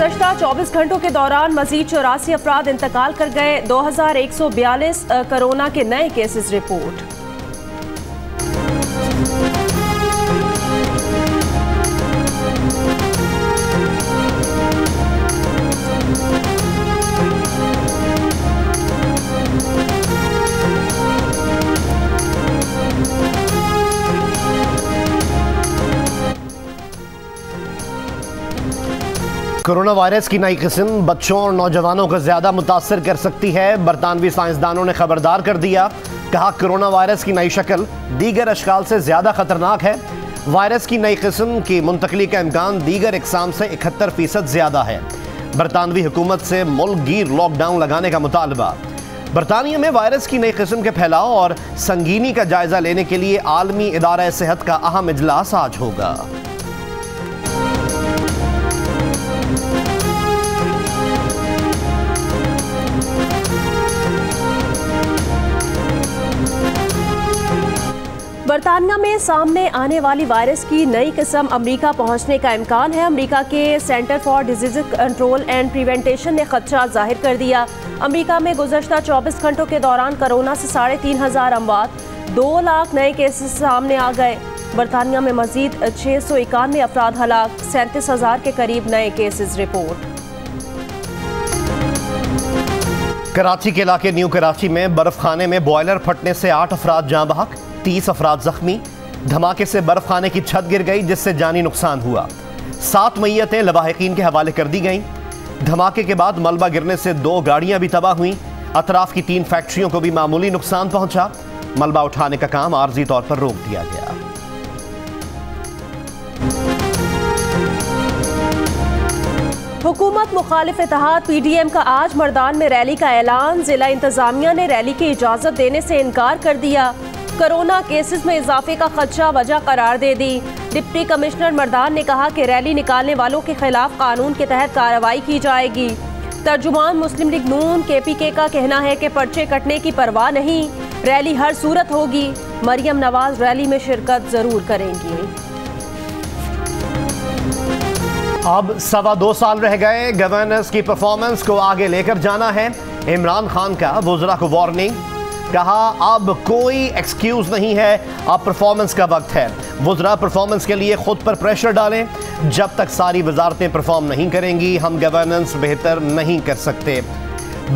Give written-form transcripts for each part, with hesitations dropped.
गुज़श्ता 24 घंटों के दौरान मजीद 84 अफराद इंतकाल कर गए। 2142 कोरोना के नए केसेस रिपोर्ट। कोरोना वायरस की नई किस्म बच्चों और नौजवानों को ज्यादा मुतासर कर सकती है। बरतानवी साइंसदानों ने खबरदार कर दिया। कहा कोरोना वायरस की नई शक्ल दीगर अशकाल से ज्यादा खतरनाक है। वायरस की नई किस्म की मुंतकली का इम्कान दीगर इकसाम से 71% ज्यादा है। बरतानवी हुकूमत से मुल्क गिर लॉकडाउन लगाने का मुतालबा। बरतानिया में वायरस की नई किस्म के फैलाव और संगीनी का जायजा लेने के लिए आलमी इदारा सेहत का अहम इजलास आज होगा। बरतानिया में सामने आने वाली वायरस की नई किस्म अमेरिका पहुंचने का इम्कान है। अमेरिका के centre for disease control and prevention ने खदशा जाहिर कर दिया। अमेरिका में गुज़श्ता 24 घंटों के दौरान कोरोना से 3500 अमवात, 2 लाख नए केसेस सामने आ गए। बरतानिया में मजीद 691 अफराद हलाक, 37,000 के करीब नए केसेस रिपोर्ट। कराची के इलाके न्यू कराची में बर्फ खाने में बॉयलर फटने से 8 अफराद जाँ बहक, 30 अफराद जख्मी। धमाके से बर्फ खाने की छत गिर गई जिससे जानी नुकसान हुआ। 7 मय्यतें लवाहिकीन के हवाले कर दी गईं। धमाके के बाद मलबा गिरने से 2 गाड़ियां भी तबाह हुईं। अतराफ की 3 फैक्ट्रियों को भी मामूली नुकसान पहुंचा। मलबा उठाने का काम आर्जी तौर पर रोक दिया गया। हुकूमत मुखालिफ इत्तेहाद PDM का आज मर्दान में रैली का ऐलान। जिला इंतजामिया ने रैली की इजाजत देने से इनकार कर दिया। कोरोना केसेस में इजाफे का खदशा वजह करार दे दी। डिप्टी कमिश्नर मर्दान ने कहा कि रैली निकालने वालों के खिलाफ कानून के तहत कार्रवाई की जाएगी। तर्जुमान मुस्लिम लीग नून KPK का कहना है कि पर्चे कटने की परवाह नहीं, रैली हर सूरत होगी। मरियम नवाज रैली में शिरकत जरूर करेंगी। अब 2.25 साल रह गए। गवर्नर्स की परफॉर्मेंस को आगे लेकर जाना है। इमरान खान का वुज़रा को वार्निंग। कहा अब कोई एक्सक्यूज नहीं है, अब परफॉर्मेंस का वक्त है। वुज़रा परफॉर्मेंस के लिए खुद पर प्रेशर डालें। जब तक सारी वजारतें परफॉर्म नहीं करेंगी हम गवर्नेंस बेहतर नहीं कर सकते।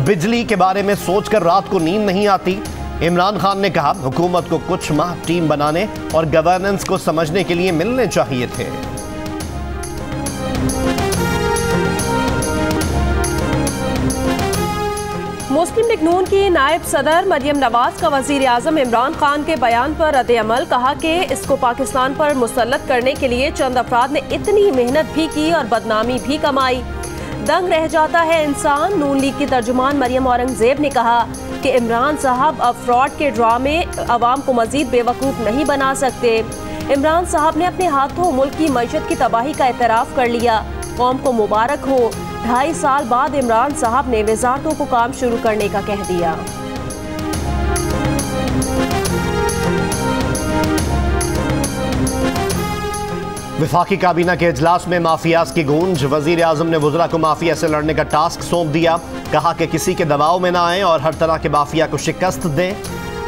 बिजली के बारे में सोचकर रात को नींद नहीं आती। इमरान खान ने कहा हुकूमत को कुछ माह टीम बनाने और गवर्नेंस को समझने के लिए मिलने चाहिए थे। मुस्लिम लीग नून की नायब सदर मरियम नवाज का वजीर आजम इमरान खान के बयान पर रद्द अमल। कहा कि इसको पाकिस्तान पर मुसल्लत करने के लिए चंद अफराद ने इतनी मेहनत भी की और बदनामी भी कमाई। दंग रह जाता है इंसान। नून लीग की तर्जुमान मरियम औरंगजेब ने कहा कि इमरान साहब अब फ्रॉड के ड्रामे अवाम को मजीद बेवकूफ़ नहीं बना सकते। इमरान साहब ने अपने हाथों मुल्क की मईशत की तबाही का एतराफ़ कर लिया। कौम को मुबारक हो। 2.5 साल बाद इमरान साहब ने वजारतों को काम शुरू करने का कह दिया। वफाकी काबीना के इजलास में माफियाज की गूंज। वजीर आजम ने वुज़रा को माफिया से लड़ने का टास्क सौंप दिया। कहा कि किसी के दबाव में ना आए और हर तरह के माफिया को शिकस्त दें।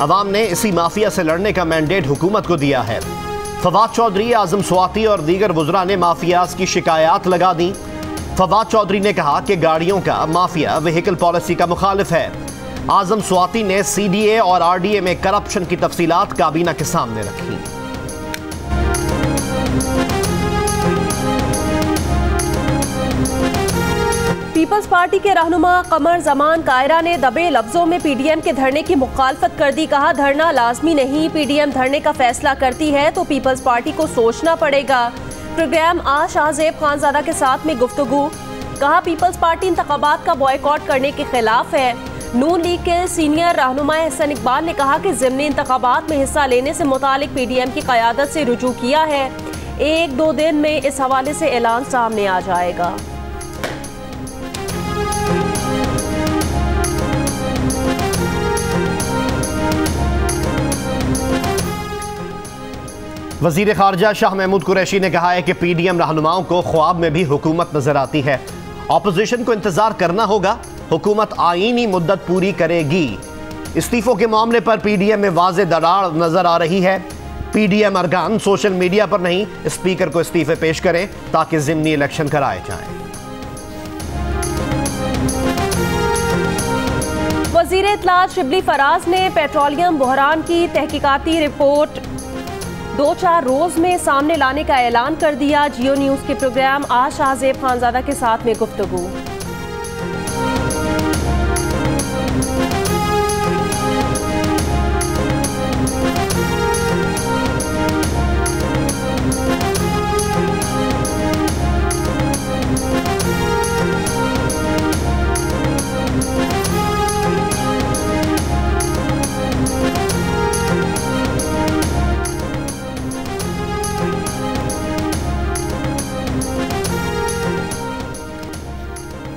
अवाम ने इसी माफिया से लड़ने का मैंडेट हुकूमत को दिया है। फवाद चौधरी, आजम स्वाति और दीगर वुज़रा ने माफियाज की शिकायत लगा दी। फवाद चौधरी ने कहा कि गाड़ियों का माफिया व्हीकल पॉलिसी का मुखालिफ है। आजम स्वाति ने CDA और RDA में करप्शन की तफसीलात काबीना के सामने रखी। पीपल्स पार्टी के रहनुमा कमर जमान कायरा ने दबे लफ्जों में PDM के धरने की मुखालफत कर दी। कहा धरना लाजमी नहीं, PDM धरने का फैसला करती है तो पीपल्स पार्टी को सोचना पड़ेगा। प्रोग्राम आज शाहजेब खानजादा के साथ में गुफ्तगू। कहा पीपल्स पार्टी इंतखाबात का बॉयकॉट करने के खिलाफ है। नून लीग के सीनियर रहनुमा हसन इकबाल ने कहा कि ज़िमनी इंतखाबात में हिस्सा लेने से मुतालिक PDM की क़यादत से रुजू किया है। 1-2 दिन में इस हवाले से ऐलान सामने आ जाएगा। वज़ीर ख़ारजा शाह महमूद कुरैशी ने कहा है कि PDM रहनुमाओं को ख्वाब में भी हुकूमत नजर आती है ऑपोजिशन को इंतजार करना होगा, हुकूमत आईनी मुद्दत पूरी करेगी। इस्तीफों के मामले पर पीडीएम में वाज़े दरार नजर आ रही है। पीडीएम अरकान सोशल मीडिया पर नहीं, स्पीकर को इस्तीफे पेश करें ताकि ज़िमनी इलेक्शन कराए जाएं। वज़ीर इत्तलात शिबली फराज ने पेट्रोलियम बहरान की तहकीकाती रिपोर्ट 2-4 रोज में सामने लाने का ऐलान कर दिया। जियो न्यूज के प्रोग्राम आज शाहजेब खानजादा के साथ में गुफ्तगू।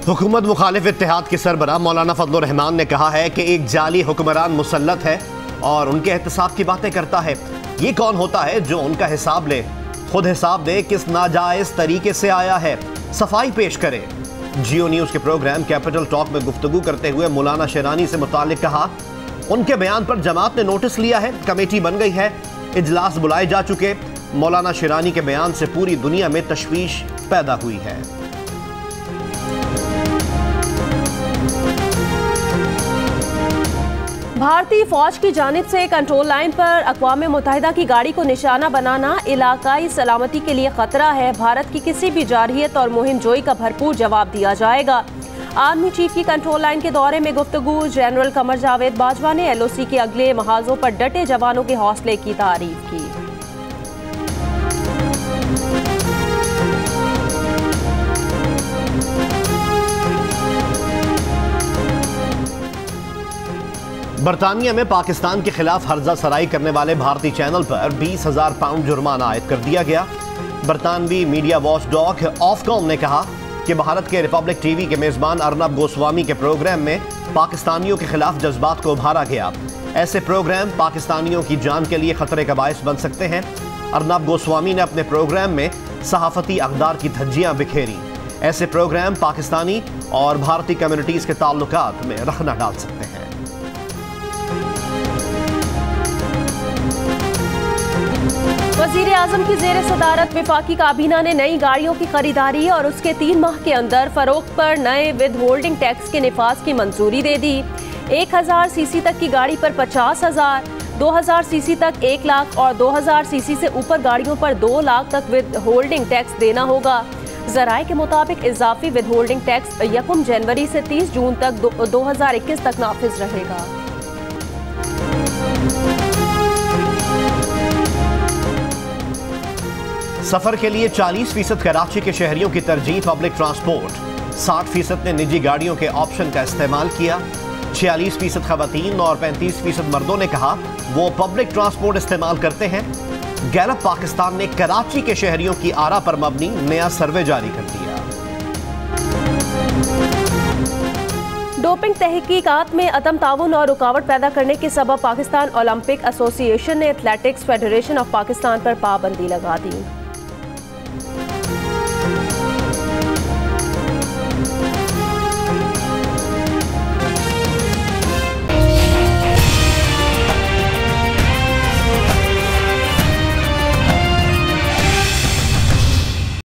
हुकूमत मुखालिफ इत्तेहाद के सरबराह मौलाना फजलुर रहमान ने कहा है कि एक जाली हुक्मरान मुसल्लत है और उनके एहतसाब की बातें करता है। ये कौन होता है जो उनका हिसाब ले? खुद हिसाब दे किस नाजायज़ तरीके से आया है, सफाई पेश करे। जियो न्यूज़ के प्रोग्राम कैपिटल टॉक में गुफ्तगू करते हुए मौलाना शेरानी से मुतालिक कहा, उनके बयान पर जमात ने नोटिस लिया है, कमेटी बन गई है, इजलास बुलाए जा चुके। मौलाना शेरानी के बयान से पूरी दुनिया में तशवीश पैदा हुई है। भारतीय फौज की जानिब से कंट्रोल लाइन पर अक़वाम मुत्तहिदा की गाड़ी को निशाना बनाना इलाकाई सलामती के लिए खतरा है। भारत की किसी भी जारहियत और मुहिम जोई का भरपूर जवाब दिया जाएगा। आर्मी चीफ की कंट्रोल लाइन के दौरे में गुफ्तगू। जनरल कमर जावेद बाजवा ने LOC के अगले महाजों पर डटे जवानों के हौसले की तारीफ की। बरतानिया में पाकिस्तान के खिलाफ हर्जा सराई करने वाले भारतीय चैनल पर 20,000 पाउंड जुर्माना आयद कर दिया गया। बरतानवी मीडिया वॉच डॉग ऑफकॉम ने कहा कि भारत के रिपब्लिक टीवी के मेज़बान अर्नब गोस्वामी के प्रोग्राम में पाकिस्तानियों के खिलाफ जज्बात को उभारा गया। ऐसे प्रोग्राम पाकिस्तानियों की जान के लिए खतरे का बायस बन सकते हैं। अर्नब गोस्वामी ने अपने प्रोग्राम में सहाफ़ती अक़दार की धज्जियां बिखेरी। ऐसे प्रोग्राम पाकिस्तानी और भारतीय कम्युनिटीज़ के ताल्लुकात में रखना डाल सकते हैं। वज़ीर आज़म की ज़ेर सदारत वफाकी काबीना ने नई गाड़ियों की खरीदारी और उसके 3 माह के अंदर फरोख्त पर नए विद होल्डिंग टैक्स के निफाज की मंजूरी दे दी। 1000 सीसी तक की गाड़ी पर 50,000, 2000 सीसी तक 1 लाख और 2000 सीसी से ऊपर गाड़ियों पर 2 लाख तक विद होल्डिंग टैक्स देना होगा। ज़राए के मुताबिक इजाफी विद होल्डिंग टैक्स 1 जनवरी से 30 जून तक 2021 तक नाफिज रहेगा। सफर के लिए 40% कराची के शहरियों की तरजीह पब्लिक ट्रांसपोर्ट। 60% ने निजी गाड़ियों के ऑप्शन का इस्तेमाल किया। 46% खवातीन और 35% मर्दों ने कहा वो पब्लिक ट्रांसपोर्ट इस्तेमाल करते हैं। गैलप पाकिस्तान ने कराची के शहरियों की आरा पर मबनी नया सर्वे जारी कर दिया। डोपिंग तहकीकात में अदम ताउन और रुकावट पैदा करने के सबब पाकिस्तान ओलंपिक एसोसिएशन ने एथलेटिक्स फेडरेशन ऑफ पाकिस्तान पर पाबंदी लगा दी।